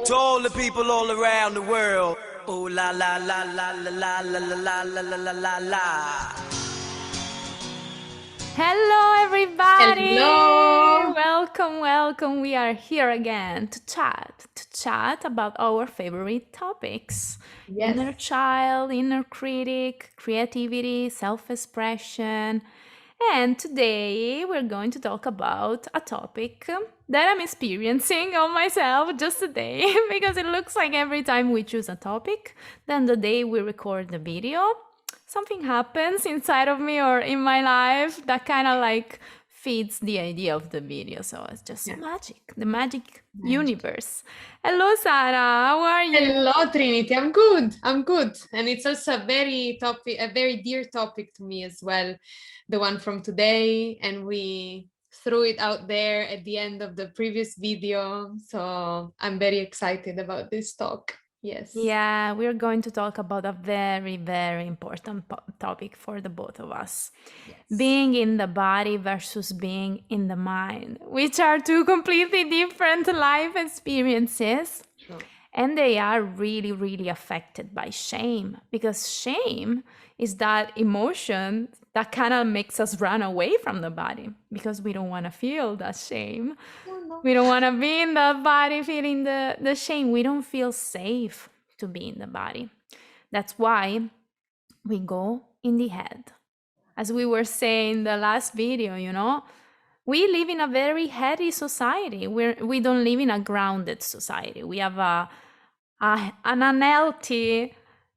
To all the people all around the world. Ooh la la la la la la la la la la la la la. Hello, everybody! Hello! Welcome, welcome. We are here again to chat about our favorite topics. Yes. Inner child, inner critic, creativity, self-expression. And today we're going to talk about a topic that I'm experiencing on myself just today because it looks like every time we choose a topic, then the day we record the video, something happens inside of me or in my life that kind of like feeds the idea of the video. So it's just magic, the magic universe. Hello, Sarah. How are you? Hello, Trinity. I'm good. And it's also a very dear topic to me as well, the one from today. And we threw it out there at the end of the previous video. So I'm very excited about this talk. Yes. Yeah, we're going to talk about a very, very important topic for the both of us. Yes. Being in the body versus being in the mind, which are two completely different life experiences. Sure. And they are really, really affected by shame, because shame is that emotion that kind of makes us run away from the body because we don't want to feel that shame. No. We don't want to be in the body feeling the shame. We don't feel safe to be in the body. That's why we go in the head. As we were saying in the last video, we live in a very heady society. We don't live in a grounded society. We have an unhealthy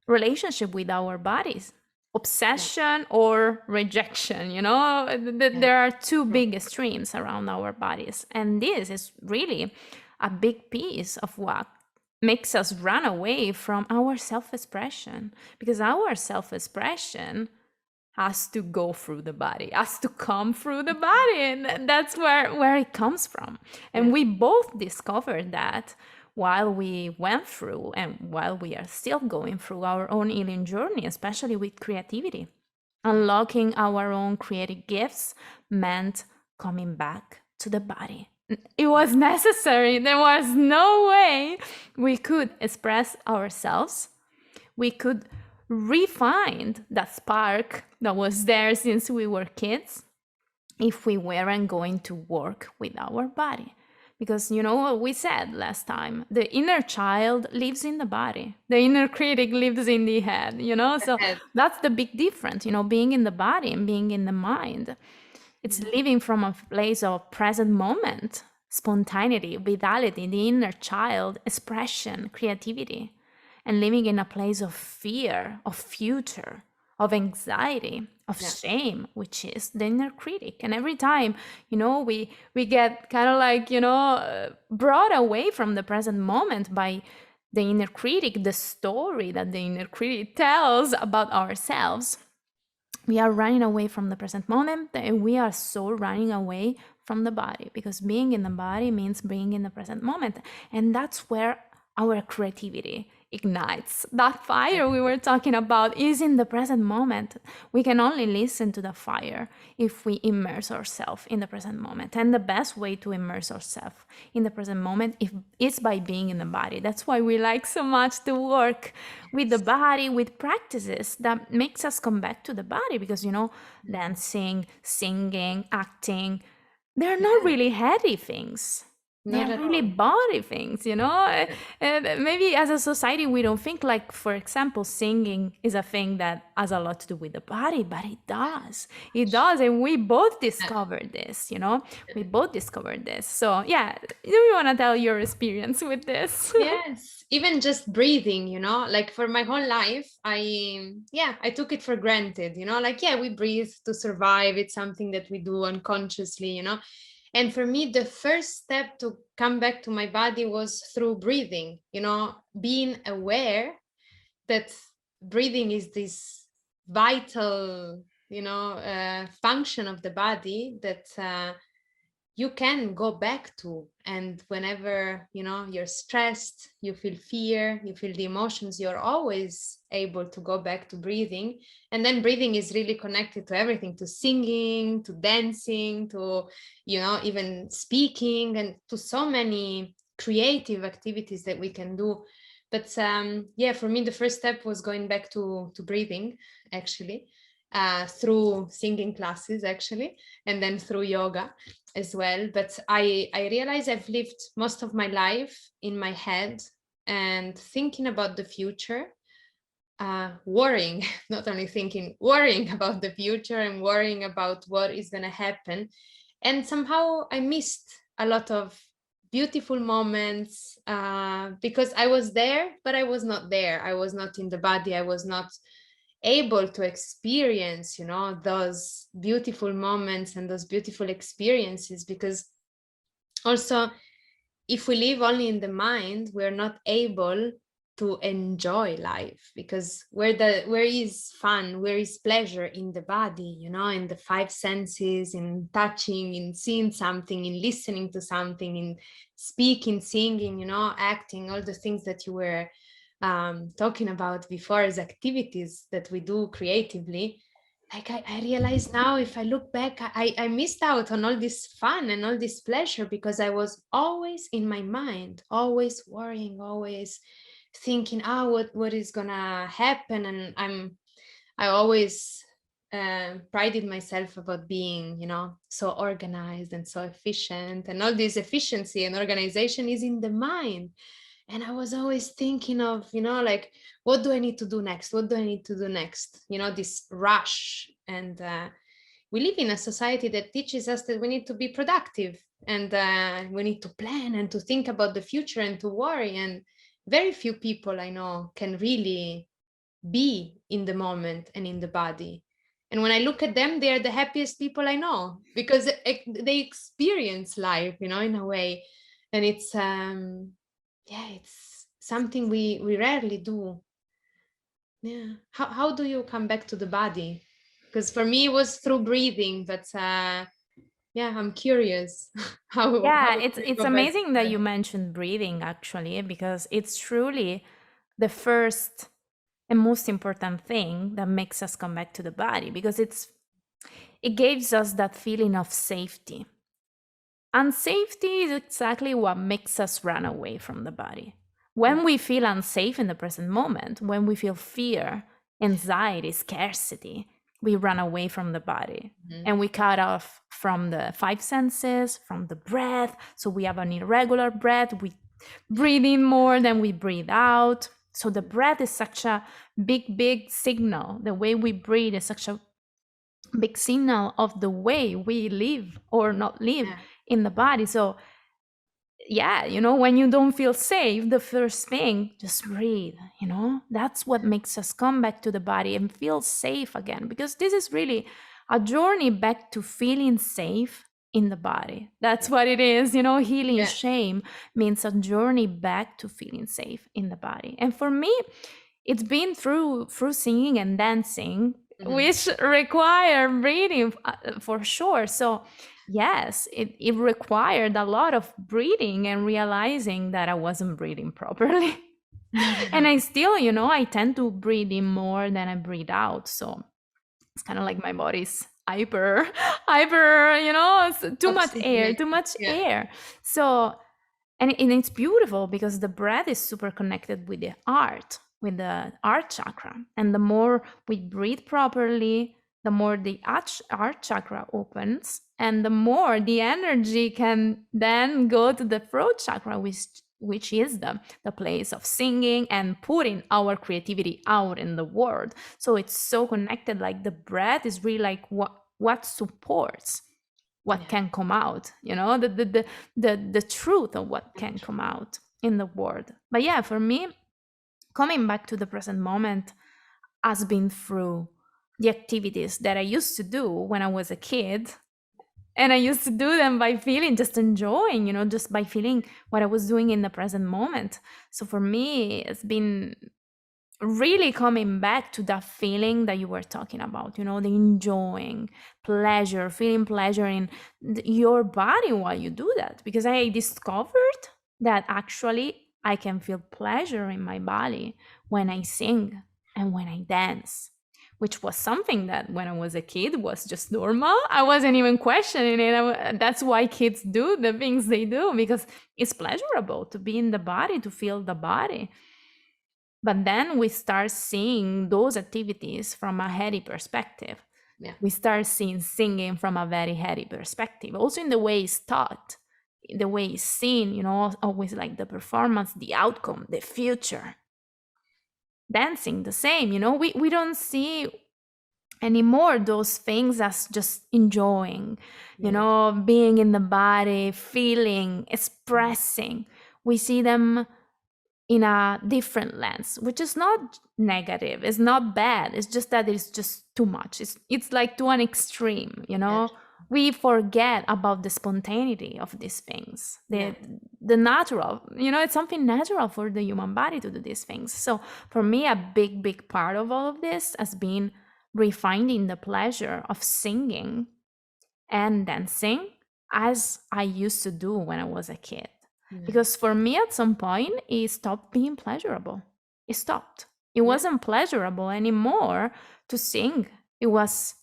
relationship with our bodies. Obsession or rejection, there are two big extremes around our bodies. And this is really a big piece of what makes us run away from our self-expression, because our self-expression has to go through the body, has to come through the body, and that's where it comes from. And we both discovered that while we went through and while we are still going through our own healing journey, especially with creativity. Unlocking our own creative gifts meant coming back to the body. It was necessary. There was no way we could express ourselves. We could re-find that spark that was there since we were kids if we weren't going to work with our body. Because what we said last time, the inner child lives in the body. The inner critic lives in the head, So that's the big difference, being in the body and being in the mind. It's living from a place of present moment, spontaneity, vitality, the inner child, expression, creativity, and living in a place of fear, of future, of anxiety, of shame, which is the inner critic. And every time, we get kind of like, brought away from the present moment by the inner critic, the story that the inner critic tells about ourselves. We are running away from the present moment, and we are so running away from the body, because being in the body means being in the present moment. And that's where our creativity ignites. That fire we were talking about is in the present moment. We can only listen to the fire if we immerse ourselves in the present moment. And the best way to immerse ourselves in the present moment is by being in the body. That's why we like so much to work with the body, with practices that makes us come back to the body, because dancing, singing, acting, they're not really heady things. They're really body things, Maybe as a society, we don't think, like, for example, singing is a thing that has a lot to do with the body, but it does. It does. And we both discovered this, We both discovered this. So, yeah, do you want to tell your experience with this? Yes, even just breathing, like for my whole life, I took it for granted, we breathe to survive. It's something that we do unconsciously, And for me, the first step to come back to my body was through breathing, being aware that breathing is this vital, function of the body that you can go back to. And whenever, you're stressed, you feel fear, you feel the emotions, you're always able to go back to breathing. And then breathing is really connected to everything, to singing, to dancing, to, even speaking, and to so many creative activities that we can do. But yeah, for me, the first step was going back to breathing, actually, through singing classes, actually, and then through yoga as well. But I realized I've lived most of my life in my head and thinking about the future, worrying, not only thinking, worrying about the future and worrying about what is going to happen. And somehow I missed a lot of beautiful moments, because I was there, but I was not there. I was not in the body. I was not able to experience, those beautiful moments and those beautiful experiences, because also, if we live only in the mind, we're not able to enjoy life, because where is fun, where is pleasure? In the body, in the five senses, in touching, in seeing something, in listening to something, in speaking, singing, acting, all the things that you were talking about before as activities that we do creatively. Like I realize now, if I look back, I missed out on all this fun and all this pleasure, because I was always in my mind, always worrying, always thinking, what is gonna happen? And I always prided myself about being, so organized and so efficient, and all this efficiency and organization is in the mind. And I was always thinking of, like, what do I need to do next? What do I need to do next? This rush. And we live in a society that teaches us that we need to be productive, and we need to plan and to think about the future and to worry. And very few people I know can really be in the moment and in the body. And when I look at them, they are the happiest people I know, because they experience life, in a way. And it's yeah, it's something we rarely do. Yeah. How do you come back to the body? Because for me it was through breathing, but yeah, I'm curious how Yeah, do you it's go back to amazing the that you body? mentioned breathing actually, because it's truly the first and most important thing that makes us come back to the body, because it gives us that feeling of safety. And safety is exactly what makes us run away from the body. When we feel unsafe in the present moment, when we feel fear, anxiety, scarcity, we run away from the body. And we cut off from the five senses, from the breath. So we have an irregular breath. We breathe in more than we breathe out. So the breath is such a big signal. The way we breathe is such a big signal of the way we live or not live in the body. So yeah, when you don't feel safe, the first thing, just breathe. That's what makes us come back to the body and feel safe again, because this is really a journey back to feeling safe in the body. That's what it is. Healing shame means a journey back to feeling safe in the body. And for me, it's been through singing and dancing, which require breathing for sure. So yes, it required a lot of breathing and realizing that I wasn't breathing properly. And I still, I tend to breathe in more than I breathe out. So it's kind of like my body's hyper, too much air. So, and it's beautiful because the breath is super connected with the heart chakra. And the more we breathe properly, the more the heart chakra opens, and the more the energy can then go to the throat chakra, which is the place of singing and putting our creativity out in the world. So it's so connected. Like the breath is really like what supports what can come out, the truth of what can come out in the world. But yeah, for me, coming back to the present moment has been through the activities that I used to do when I was a kid. And I used to do them by feeling, just enjoying, just by feeling what I was doing in the present moment. So for me, it's been really coming back to that feeling that you were talking about, the enjoying pleasure, feeling pleasure in your body while you do that. Because I discovered that actually I can feel pleasure in my body when I sing and when I dance, which was something that when I was a kid was just normal. I wasn't even questioning it. That's why kids do the things they do, because it's pleasurable to be in the body, to feel the body. But then we start seeing those activities from a heady perspective. Yeah. We start seeing singing from a very heady perspective, also in the way it's taught, the way it's seen, you know, always like the performance, the outcome, the future. Dancing, the same, you know, we don't see anymore those things as just enjoying, you know, being in the body, feeling, expressing. We see them in a different lens, which is not negative, it's not bad, it's just that it's just too much. It's like to an extreme, you know. We forget about the spontaneity of these things, the natural, you know, it's something natural for the human body to do these things. So for me, a big part of all of this has been refinding the pleasure of singing and dancing as I used to do when I was a kid. Because for me, at some point, it stopped being pleasurable. It stopped. It wasn't pleasurable anymore to sing. It was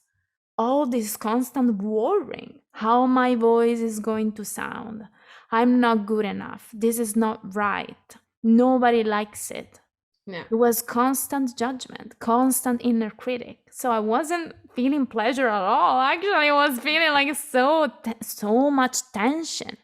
all this constant worrying, how my voice is going to sound. I'm not good enough. This is not right. Nobody likes it. It was constant judgment, constant inner critic. So I wasn't feeling pleasure at all. Actually, I was feeling like so much tension.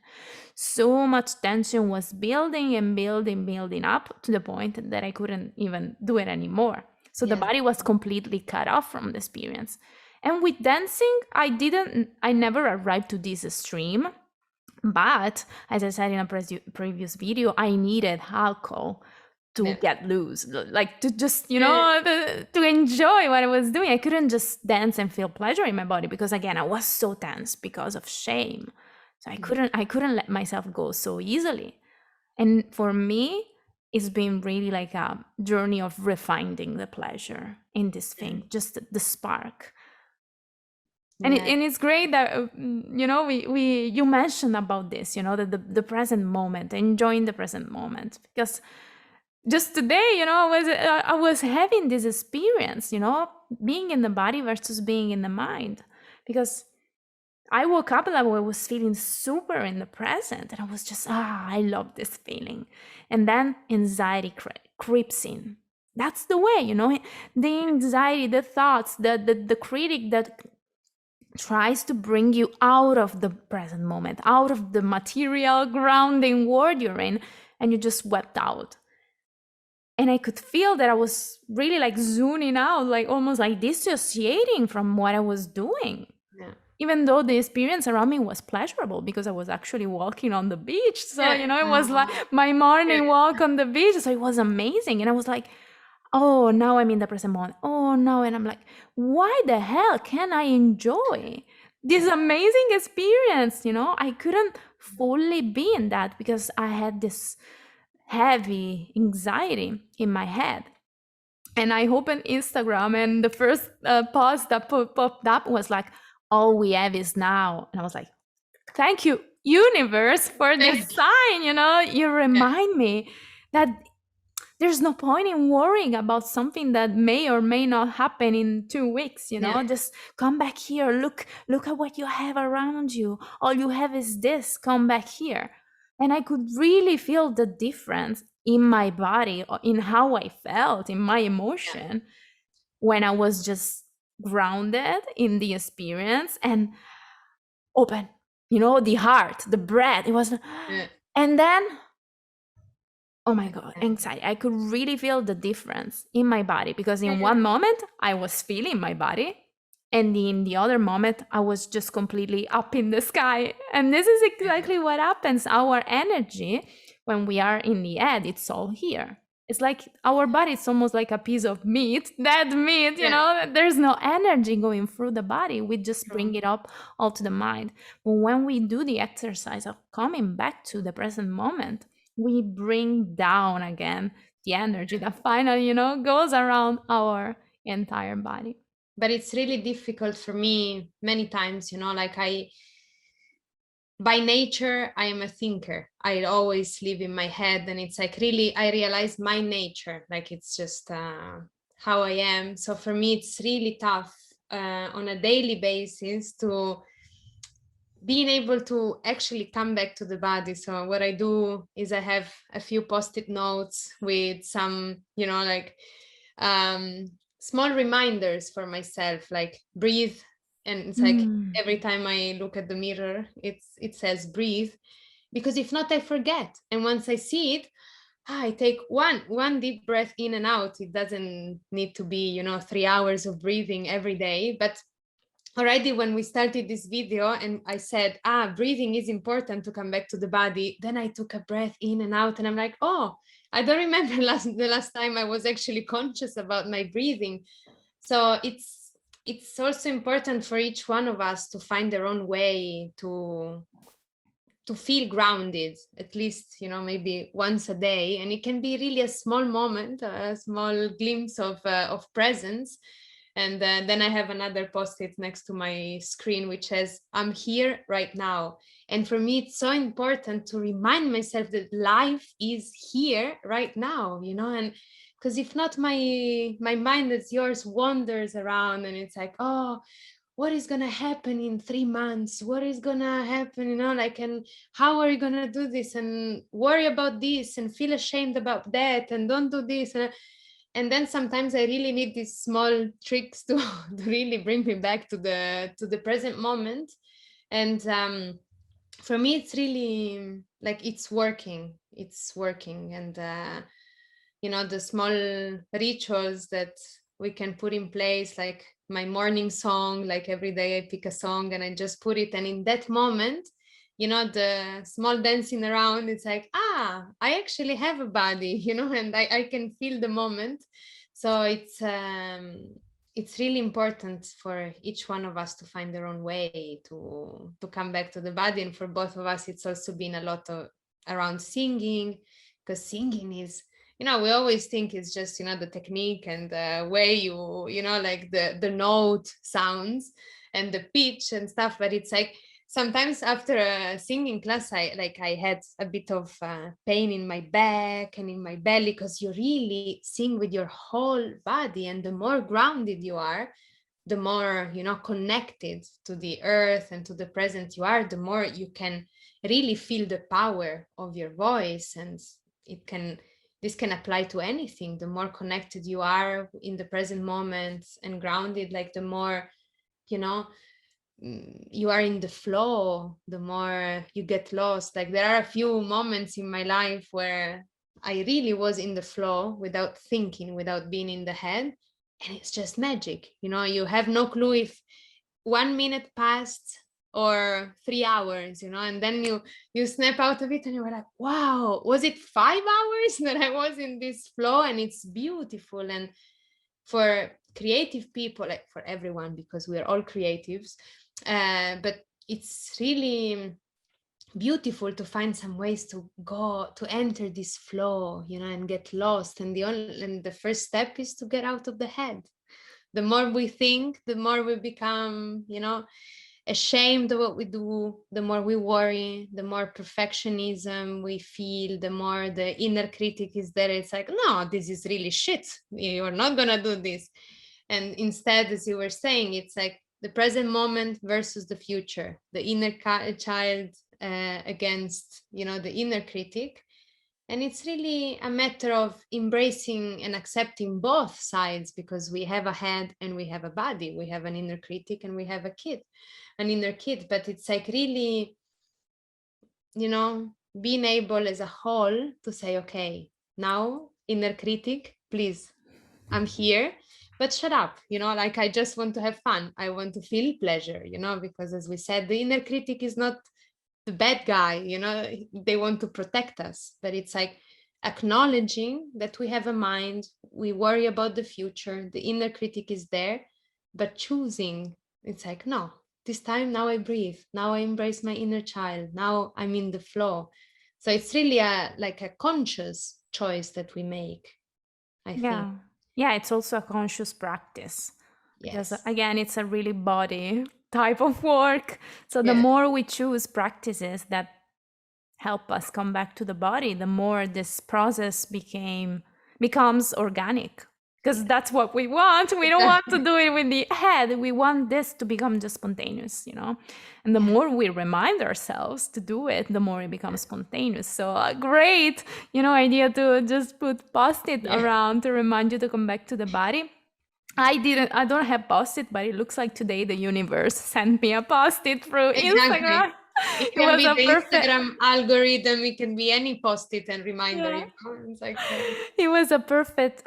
So much tension was building and building up to the point that I couldn't even do it anymore. So the body was completely cut off from the experience. And with dancing, I never arrived to this extreme. But as I said in a previous video, I needed alcohol to get loose, like to just, you know, to enjoy what I was doing. I couldn't just dance and feel pleasure in my body because, again, I was so tense because of shame. So I couldn't let myself go so easily. And for me, it's been really like a journey of refining the pleasure in this thing, just the spark. And it's great that, you know, you mentioned about this, you know, the present moment, enjoying the present moment. Because just today, you know, I was having this experience, you know, being in the body versus being in the mind. Because I woke up and I was feeling super in the present, and I was just, I love this feeling. And then anxiety creeps in. That's the way, you know, the anxiety, the thoughts, the critic that tries to bring you out of the present moment, out of the material grounding world you're in, and you just wept out. And I could feel that I was really like zooming out, like almost like dissociating from what I was doing. Even though the experience around me was pleasurable because I was actually walking on the beach. So, you know, it was like my morning walk on the beach. So it was amazing. And I was like, oh, now I'm in the present moment. Oh, no. And I'm like, why the hell can I enjoy this amazing experience? You know, I couldn't fully be in that because I had this heavy anxiety in my head. And I opened Instagram, and the first post that popped up was like, all we have is now. And I was like, thank you, universe, for this sign. You know, you remind me that there's no point in worrying about something that may or may not happen in 2 weeks. You know, just come back here. Look at what you have around you. All you have is this. Come back here. And I could really feel the difference in my body, in how I felt, in my emotion, when I was just grounded in the experience and open, you know, the heart, the breath. It was, and then, oh my God, anxiety. I could really feel the difference in my body because in one moment I was feeling my body, and in the other moment I was just completely up in the sky. And this is exactly what happens. Our energy, when we are in the head, it's all here. It's like our body is almost like a piece of meat, dead meat, you know, there's no energy going through the body. We just bring it up all to the mind. But when we do the exercise of coming back to the present moment, we bring down again the energy that finally, you know, goes around our entire body. But it's really difficult for me many times, you know, like by nature, I am a thinker. I always live in my head, and it's like really, I realize my nature, like it's just how I am. So for me, it's really tough on a daily basis to being able to actually come back to the body. So what I do is I have a few post-it notes with some, like small reminders for myself, like breathe. And it's like every time I look at the mirror, it says breathe, because if not, I forget. And once I see it, I take one deep breath in and out. It doesn't need to be, 3 hours of breathing every day, but already when we started this video and I said, breathing is important to come back to the body, then I took a breath in and out and I'm like, oh, I don't remember the last time I was actually conscious about my breathing. So it's also important for each one of us to find their own way to feel grounded, at least, maybe once a day. And it can be really a small moment, a small glimpse of presence. And then I have another post-it next to my screen, which says, I'm here right now. And for me, it's so important to remind myself that life is here right now, and because if not, my mind, as yours, wanders around and it's like, oh, what is going to happen in 3 months? What is going to happen, and how are you going to do this, and worry about this and feel ashamed about that and don't do this. And then sometimes I really need these small tricks to really bring me back to the present moment. And for me, it's really like it's working. And the small rituals that we can put in place, like my morning song, like every day I pick a song and I just put it, and in that moment, the small dancing around, it's like, I actually have a body, and I can feel the moment. So it's really important for each one of us to find their own way to come back to the body. And for both of us, it's also been a lot of around singing, because singing is, we always think it's just, the technique and the way you like the note sounds and the pitch and stuff. But it's like sometimes after a singing class, I had a bit of pain in my back and in my belly, because you really sing with your whole body. And the more grounded you are, the more, connected to the earth and to the present you are, the more you can really feel the power of your voice. And this can apply to anything. The more connected you are in the present moment and grounded, like the more, you are in the flow, the more you get lost. Like there are a few moments in my life where I really was in the flow without thinking, without being in the head. And it's just magic. You have no clue if 1 minute passed or 3 hours, and then you snap out of it and you're like, wow, was it 5 hours that I was in this flow? And it's beautiful. And for creative people, like for everyone, because we're all creatives, but it's really beautiful to find some ways to go to enter this flow, and get lost. And the first step is to get out of the head. The more we think, the more we become, ashamed of what we do, the more we worry, the more perfectionism we feel, the more the inner critic is there. It's like, no, this is really shit. You're not gonna do this. And instead, as you were saying, it's like the present moment versus the future, the inner child against, the inner critic. And it's really a matter of embracing and accepting both sides, because we have a head and we have a body. We have an inner critic and we have an inner kid. But it's like really, being able as a whole to say, okay, now inner critic, please, I'm here, but shut up. Like I just want to have fun. I want to feel pleasure, because as we said, the inner critic is not the bad guy, they want to protect us. But it's like acknowledging that we have a mind, we worry about the future, the inner critic is there, but choosing, it's like, no, this time, now I breathe, now I embrace my inner child, now I'm in the flow. So it's really like a conscious choice that we make, I think. Yeah, it's also a conscious practice, because Yes. again, it's a really body type of work. So the Yes. more we choose practices that help us come back to the body, the more this process becomes organic. because that's what we want. We don't want to do it with the head. We want this to become just spontaneous, And the more we remind ourselves to do it, the more it becomes spontaneous. So a great, idea to just put post-it around to remind you to come back to the body. I don't have post-it, but it looks like today the universe sent me a post-it through Instagram. It can be the Instagram algorithm. It can be any post-it and reminder. It's like it was a perfect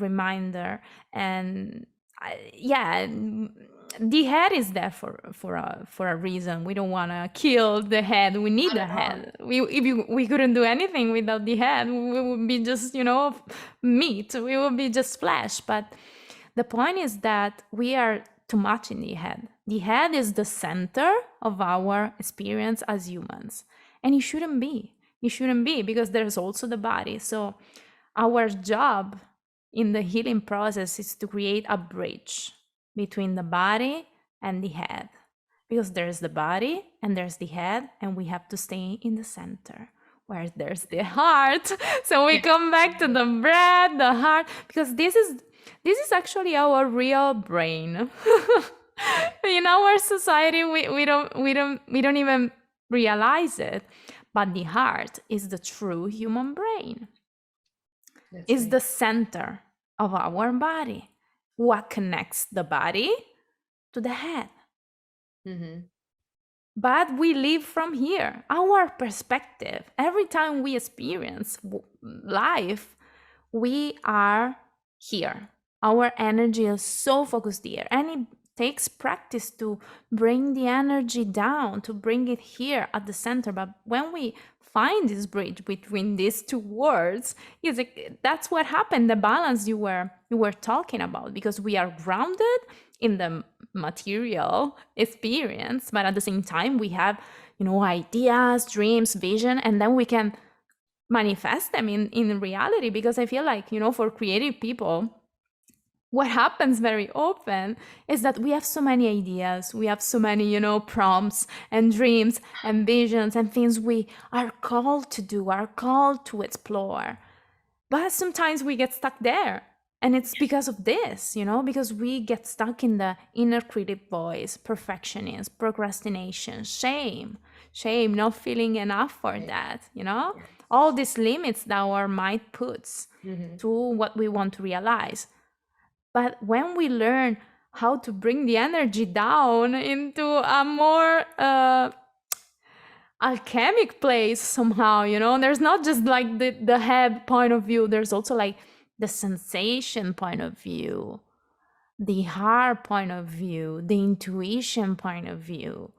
reminder, and the head is there for a reason. We don't want to kill the head. We need the head. We couldn't do anything without the head. We would be just meat. We would be just flesh. But the point is that we are too much in the head. The head is the center of our experience as humans, and it shouldn't be. It shouldn't be, because there's also the body. So our job in the healing process is to create a bridge between the body and the head, because there's the body and there's the head, and we have to stay in the center where there's the heart. So we come back to the breath, the heart, because this is actually our real brain. In our society, we don't even realize it, but the heart is the true human brain. It's the center of our body. What connects the body to the head. But we live from here. Our perspective, every time we experience life, we are here. Our energy is so focused here, and it takes practice to bring the energy down, to bring it here at the center. But when we find this bridge between these two worlds, that's what happened, the balance you were talking about, because we are grounded in the material experience, but at the same time we have ideas, dreams, vision, and then we can manifest them in reality. Because I feel like for creative people, what happens very often is that we have so many ideas, we have so many, prompts and dreams and visions and things we are called to do, are called to explore. But sometimes we get stuck there. And it's because of this, because we get stuck in the inner critic voice, perfectionism, procrastination, shame, not feeling enough for that, all these limits that our mind puts to what we want to realize. But when we learn how to bring the energy down into a more alchemic place somehow, there's not just like the head point of view, there's also like the sensation point of view, the heart point of view, the intuition point of view.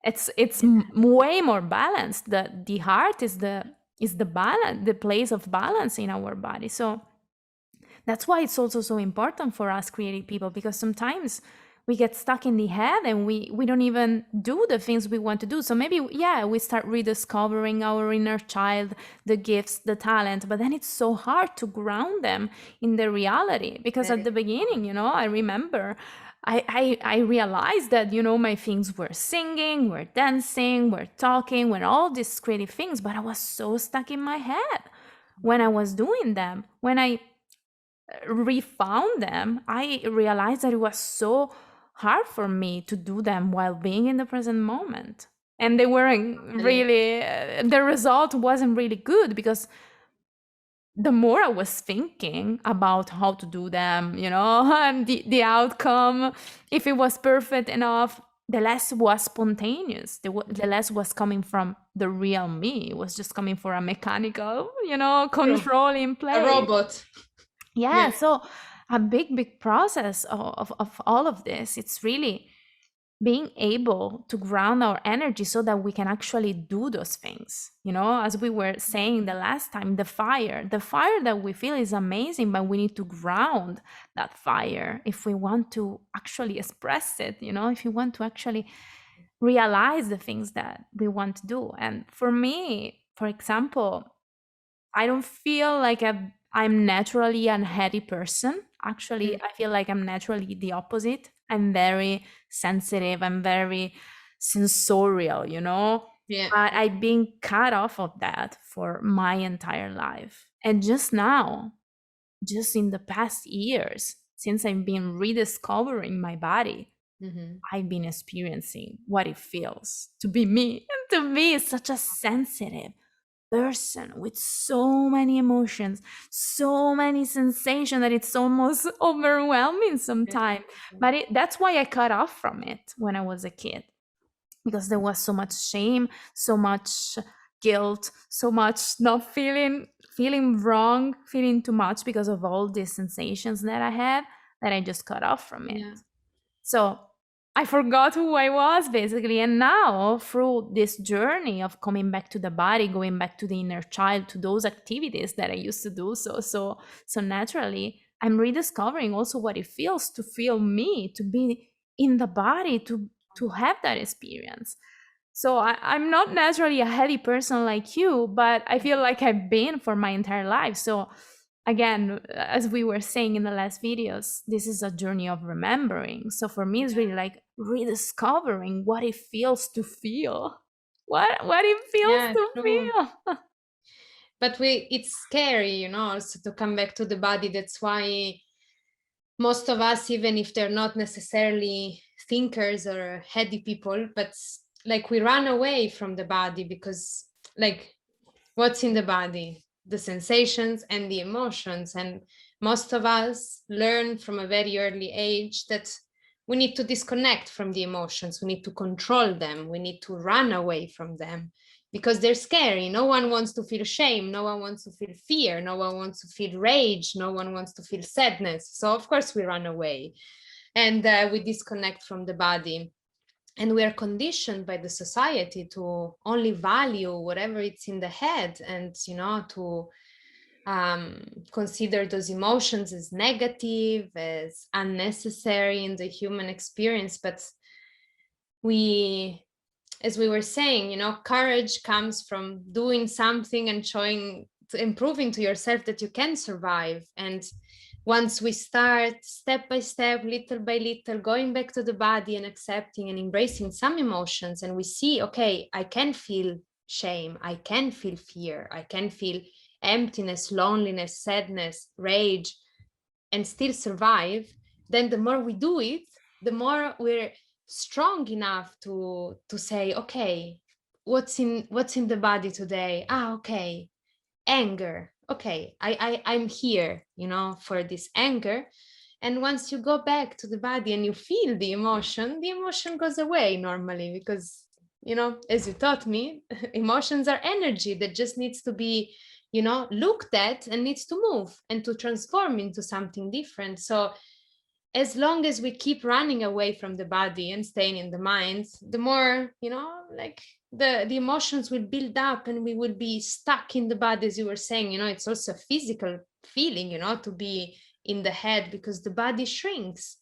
It's way more balanced. The heart is the balance, the place of balance in our body. So that's why it's also so important for us creative people, because sometimes we get stuck in the head and we don't even do the things we want to do. So maybe, we start rediscovering our inner child, the gifts, the talent, but then it's so hard to ground them in the reality. Because at the beginning, I remember I realized that, my things were singing, were dancing, were talking, were all these creative things, but I was so stuck in my head when I was doing them. When I refound them, I realized that it was so hard for me to do them while being in the present moment. And they weren't really, the result wasn't really good, because the more I was thinking about how to do them, and the outcome, if it was perfect enough, the less was spontaneous, the less was coming from the real me. It was just coming from a mechanical, controlling place. A robot. Yeah, so a big process of all of this, it's really being able to ground our energy so that we can actually do those things. As we were saying the last time, the fire that we feel is amazing, but we need to ground that fire if we want to actually express it, if you want to actually realize the things that we want to do. And for me, for example, I don't feel like I'm naturally an heady person. Actually, I feel like I'm naturally the opposite. I'm very sensitive. I'm very sensorial, Yeah. But I've been cut off of that for my entire life. And just now, just in the past years, since I've been rediscovering my body, I've been experiencing what it feels to be me. And to be such a sensitive person with so many emotions, so many sensations that it's almost overwhelming sometimes. But that's why I cut off from it when I was a kid, because there was so much shame, so much guilt, so much not feeling wrong, feeling too much because of all these sensations that I had, that I just cut off from it. Yeah. So I forgot who I was basically. And now, through this journey of coming back to the body, going back to the inner child, to those activities that I used to do so naturally, I'm rediscovering also what it feels to feel me, to be in the body, to have that experience. So I'm not naturally a heady person like you, but I feel like I've been for my entire life. So again, as we were saying in the last videos, this is a journey of remembering. So for me, it's really like rediscovering what it feels to feel, what it feels Yeah, to true. feel. But it's scary, you know, also to come back to the body. That's why most of us, even if they're not necessarily thinkers or heady people, but like we run away from the body because, like, what's in the body? The sensations and the emotions. And most of us learn from a very early age that we need to disconnect from the emotions, we need to control them, we need to run away from them because they're scary. No one wants to feel shame, no one wants to feel fear, no one wants to feel rage, no one wants to feel sadness. So of course we run away and we disconnect from the body. And we are conditioned by the society to only value whatever it's in the head, and you know, to consider those emotions as negative, as unnecessary in the human experience. But we, as we were saying, you know, courage comes from doing something and showing, improving to yourself that you can survive. And once we start step by step, little by little, going back to the body and accepting and embracing some emotions, and we see, okay, I can feel shame, I can feel fear, I can feel emptiness, loneliness, sadness, rage, and still survive, then the more we do it, the more we're strong enough to say, okay, what's in the body today? Okay, anger. Okay, I'm here, you know, for this anger. And once you go back to the body and you feel the emotion goes away normally, because, you know, as you taught me, emotions are energy that just needs to be, you know, looked at and needs to move and to transform into something different. So as long as we keep running away from the body and staying in the mind, the more, you know, like the emotions will build up and we will be stuck in the body. As you were saying, you know, it's also a physical feeling, you know, to be in the head, because the body shrinks.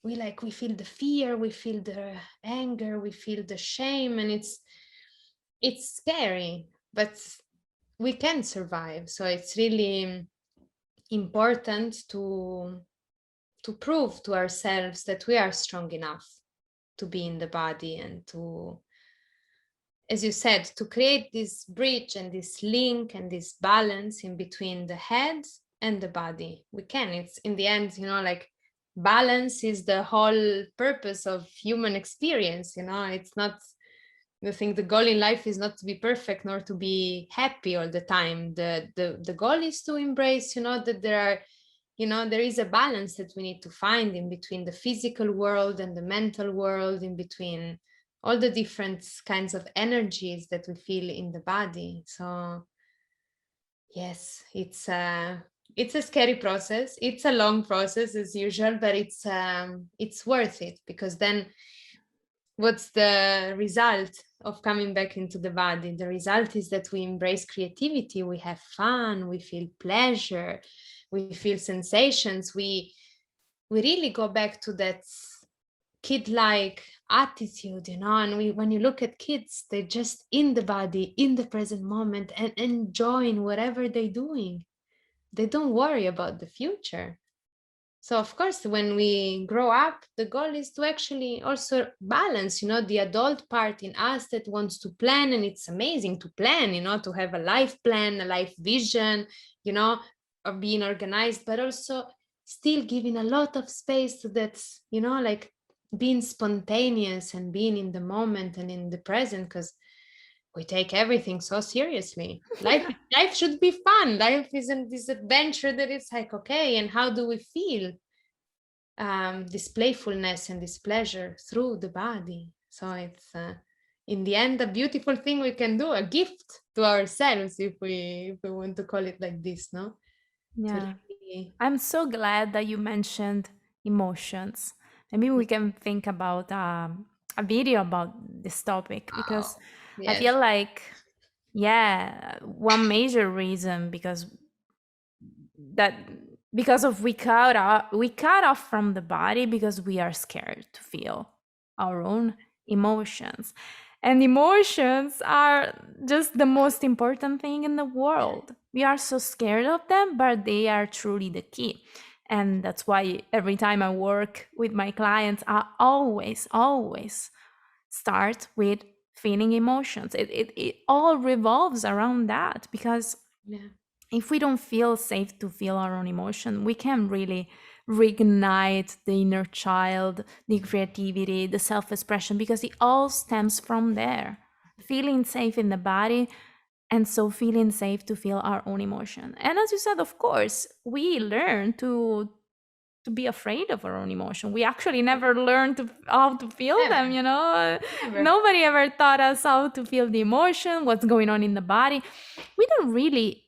We feel the fear, we feel the anger, we feel the shame, and it's scary, but we can survive. So it's really important to prove to ourselves that we are strong enough to be in the body, and to, as you said, to create this bridge and this link and this balance in between the head and the body. We can. It's in the end, you know, like balance is the whole purpose of human experience. You know, it's not, I think the goal in life is not to be perfect nor to be happy all the time. The goal is to embrace, you know, that there are, you know, there is a balance that we need to find in between the physical world and the mental world, in between all the different kinds of energies that we feel in the body. So yes, it's a scary process. It's a long process as usual, but it's worth it, because then what's the result of coming back into the body? The result is that we embrace creativity, we have fun, we feel pleasure, we feel sensations, we really go back to that kid-like attitude, you know. And when you look at kids, they're just in the body, in the present moment, and enjoying whatever they're doing. They don't worry about the future. So of course, when we grow up, the goal is to actually also balance, you know, the adult part in us that wants to plan. And it's amazing to plan, you know, to have a life plan, a life vision, you know, being organized, but also still giving a lot of space to that, like being spontaneous and being in the moment and in the present, because we take everything so seriously. Life should be fun. Life isn't this adventure that it's like, okay, and how do we feel this playfulness and this pleasure through the body? So it's in the end a beautiful thing we can do, a gift to ourselves, if we want to call it like this, no? Yeah. Really... I'm so glad that you mentioned emotions. Maybe we can think about a video about this topic, because I Yes. feel like, yeah, one major reason because of we cut off from the body because we are scared to feel our own emotions. And emotions are just the most important thing in the world. We are so scared of them, but they are truly the key. And that's why every time I work with my clients, I always start with feeling emotions. It all revolves around that, because Yeah. if we don't feel safe to feel our own emotion, we can really reignite the inner child, the creativity, the self-expression, because it all stems from there. Feeling safe in the body, and so feeling safe to feel our own emotion. And as you said, of course, we learn to be afraid of our own emotion. We actually never learned how to feel them, Never. Nobody ever taught us how to feel the emotion, what's going on in the body. We don't really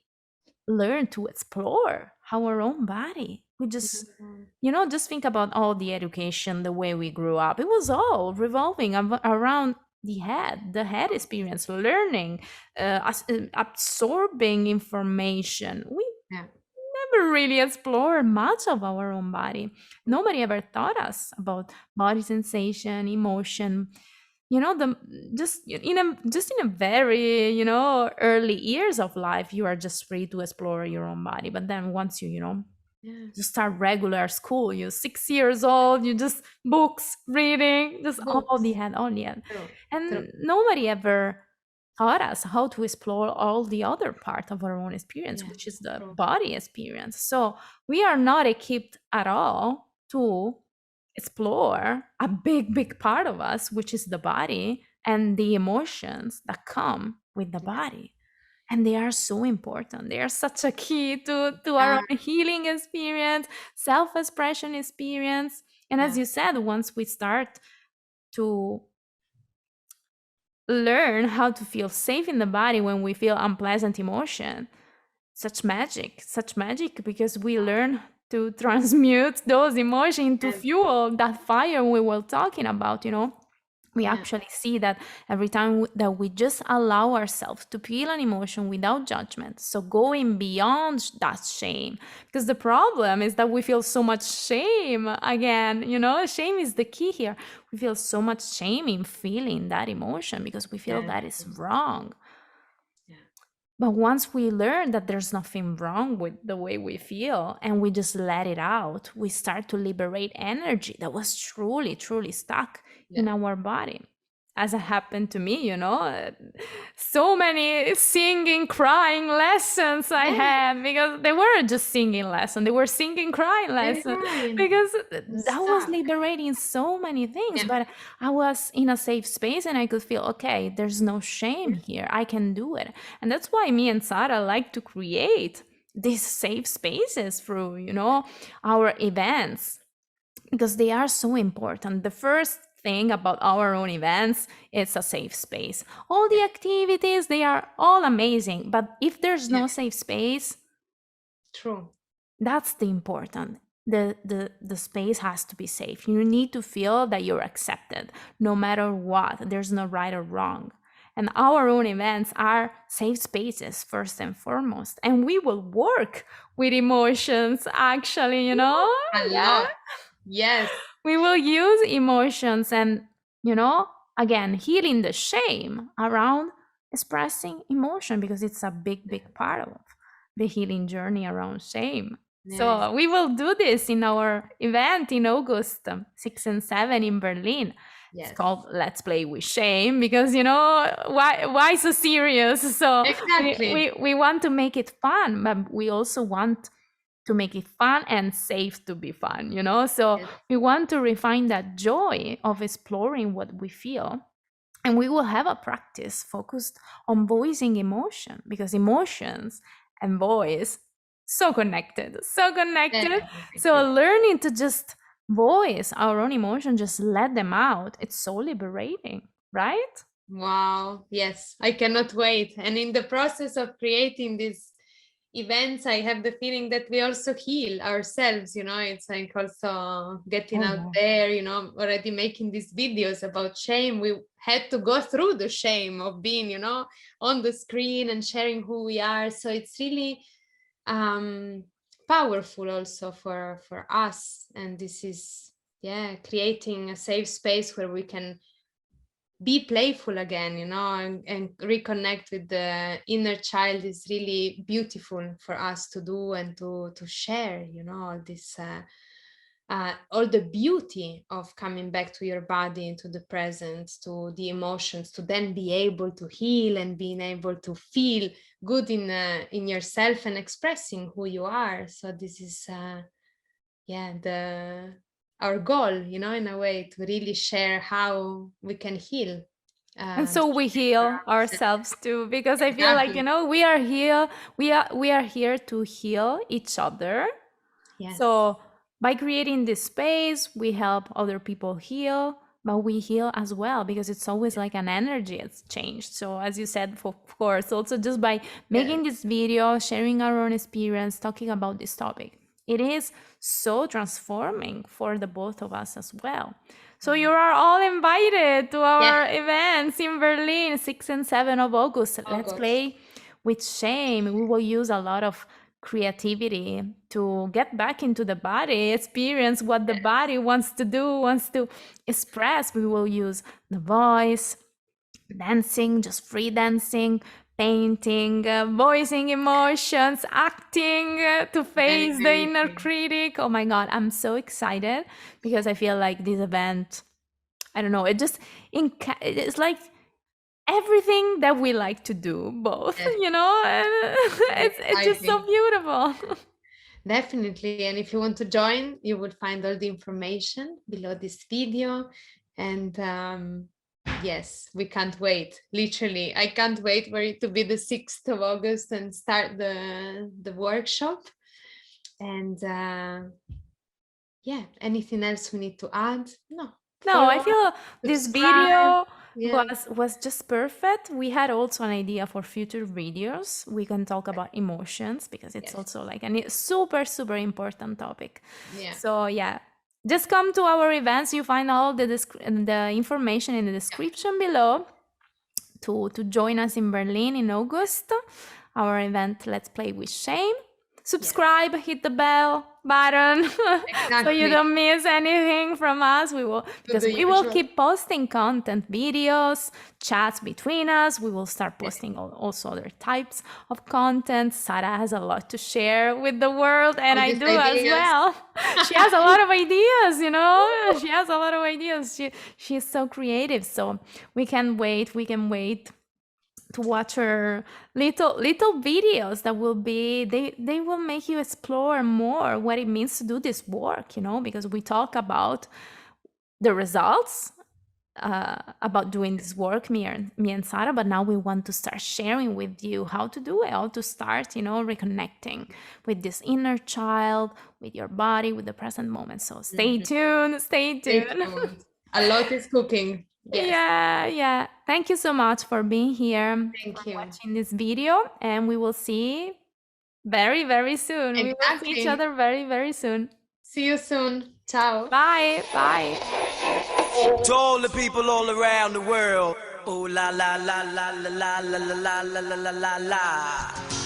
learn to explore our own body. We just, just think about all the education, the way we grew up. It was all revolving around the head experience, learning, absorbing information. We Yeah. never really explored much of our own body. Nobody ever taught us about body sensation, emotion. The just in a very early years of life, you are just free to explore your own body. But then once you start regular school, you're 6 years old, you just books reading, just all the Books. head. True. And nobody ever taught us how to explore all the other part of our own experience, which is the True. body experience. So we are not equipped at all to explore a big part of us, which is the body and the emotions that come with the body. And they are so important. They are such a key to our own healing experience, self-expression experience. And as you said, once we start to learn how to feel safe in the body when we feel unpleasant emotion, such magic, because we learn to transmute those emotions into fuel, that fire we were talking about. We actually see that every time that we just allow ourselves to feel an emotion without judgment, so going beyond that shame, because the problem is that we feel so much shame again. Shame is the key here. We feel so much shame in feeling that emotion because we feel that is wrong. But once we learn that there's nothing wrong with the way we feel and we just let it out, we start to liberate energy that was truly stuck in our body. As it happened to me, so many singing, crying lessons I had, because they weren't just singing lessons, they were singing, crying lessons, because that was liberating so many things. But I was in a safe space and I could feel, okay, there's no shame here, I can do it. And that's why me and Sara like to create these safe spaces through, our events, because they are so important. The first thing about our own events, it's a safe space. All the activities, they are all amazing, but if there's no safe space, that's the important. The space has to be safe. You need to feel that you're accepted no matter what. There's no right or wrong. And our own events are safe spaces first and foremost. And we will work with emotions, actually, A lot. Yes. We will use emotions and, again, healing the shame around expressing emotion, because it's a big part of the healing journey around shame. So we will do this in our event in August 6 and 7 in Berlin. It's called Let's Play with Shame, because why so serious? So exactly. we want to make it fun, but we also want to make it fun and safe to be fun, you know? So Yes. we want to refine that joy of exploring what we feel. And we will have a practice focused on voicing emotion, because emotions and voice so connected, so connected. So Definitely. learning to just voice our own emotion, just let them out, it's so liberating, right? Wow. Yes, I cannot wait. And in the process of creating these events, I have the feeling that we also heal ourselves. You know, it's like also getting Oh, out yeah. there, you know, already making these videos about shame. We had to go through the shame of being, you know, on the screen and sharing who we are. So it's really powerful also for us. And this is, yeah, creating a safe space where we can be playful again, you know, and reconnect with the inner child is really beautiful for us to do and to share, you know, this all the beauty of coming back to your body, into the present, to the emotions, to then be able to heal and being able to feel good in yourself and expressing who you are. So this is yeah, our goal, you know, in a way, to really share how we can heal. And so we heal ourselves too, because I feel like, you Exactly. know, we are here, we are here to heal each other. Yes. So by creating this space, we help other people heal, but we heal as well, because it's always like an energy exchange. So as you said, of course, also just by making this video, sharing our own experience, talking about this topic, it is so transforming for the both of us as well. So you are all invited to our events in Berlin, 6 and 7 of August. Let's play with shame. We will use a lot of creativity to get back into the body, experience what the body wants to do, wants to express. We will use the voice, dancing, just free dancing, painting, voicing emotions, acting to face the inner critic. Oh my God, I'm so excited, because I feel like this event, I don't know, it's like everything that we like to do both, you know, and it's just so beautiful. Definitely. And if you want to join, you would find all the information below this video. And yes, we can't wait. Literally, I can't wait for it to be the 6th of August and start the workshop. And yeah, anything else we need to add? No. No, I feel this video Yeah. was just perfect. We had also an idea for future videos. We can talk about emotions, because it's also like a super, super important topic. Yeah. So yeah, just come to our events. You find all the information in the description below to join us in Berlin in August. Our event, Let's Play with Shame. Subscribe, hit the bell button so you don't miss anything from us. We will keep posting content, videos, chats between us. We will start posting also other types of content. Sara has a lot to share with the world, and I do as well. She has a lot of ideas, you know. She has a lot of ideas. She's so creative. So we can wait to watch her little videos that will be, they will make you explore more what it means to do this work, you know, because we talk about the results about doing this work, me and Sara, but now we want to start sharing with you how to do it, how to start, you know, reconnecting with this inner child, with your body, with the present moment. So stay tuned. A lot is cooking. Yes. Yeah. Thank you so much for being here, watching this video, and we will see very, very soon. We will see each other very, very soon. See you soon. Ciao. Bye. Bye. To all the people all around the world, oh la la la la la la la la la la la la la.